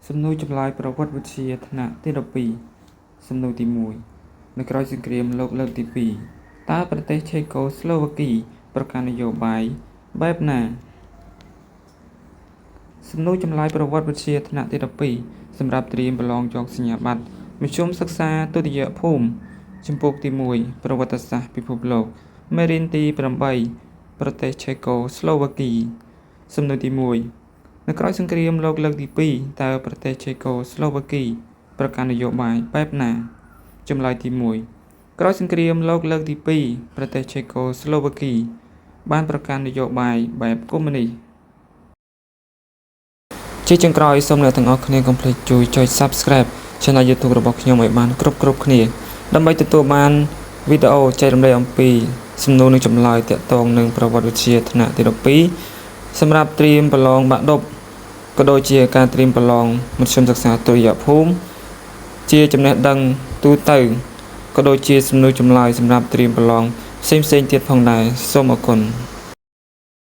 សំណួរចម្លើយប្រវត្តិវិទ្យាថ្នាក់ទី12សំណួរទី1នៅក្រោយសង្គ្រាមលោកលើកទី2តើប្រទេសឆេកូស្លូវ៉ាគីប្រកាន់នយោបាយបែបណាសំណួរចម្លើយប្រវត្តិវិទ្យាថ្នាក់ទី12សម្រាប់ត្រៀមប្រឡងយកសញ្ញាបត្រមធ្យមសិក្សាទុតិយភូមិជំពូកទី1ប្រវត្តិសាស្ត្រពិភពលោកមេរៀនទី8ប្រទេសឆេកូស្លូវ៉ាគីសំណួរទី1នៅក្រោយសង្គ្រាមលោកលើកទី2តើប្រទេសឆេកូស្លូវ៉ាគីប្រកាន់នយោបាយបែបណាចម្លើយទី1ក្រោយសង្គ្រាមលោកលើកទី2ប្រទេសឆេកូស្លូវ៉ាគីបានប្រកាន់នយោបាយបែបកុម្មុយនីសជាចុងក្រោយសូមអ្នកទាំងអស់គ្នាកុំភ្លេចជួយចុច Subscribe Channel YouTube របស់ខ្ញុំឲ្យបានគ្រប់គ្នាដើម្បីទទួលបានវីដេអូចែករំលែកអំពីសំណួរនិងចម្លើយទាក់ទងនឹងប្រវត្តិវិទ្យាថ្នាក់ទី12សម្រាប់ត្រៀមប្រឡងបាក់ឌុបក៏ដូចជាការត្រៀមប្រឡងមធ្យមសិក្សាទុតិយភូមិជាចំណេះដឹងទូទៅក៏ដូចជាសំណួរចម្លើយសម្រាប់ត្រៀមប្រឡងផ្សេងៗទៀតផងដែរសូមអរគុណ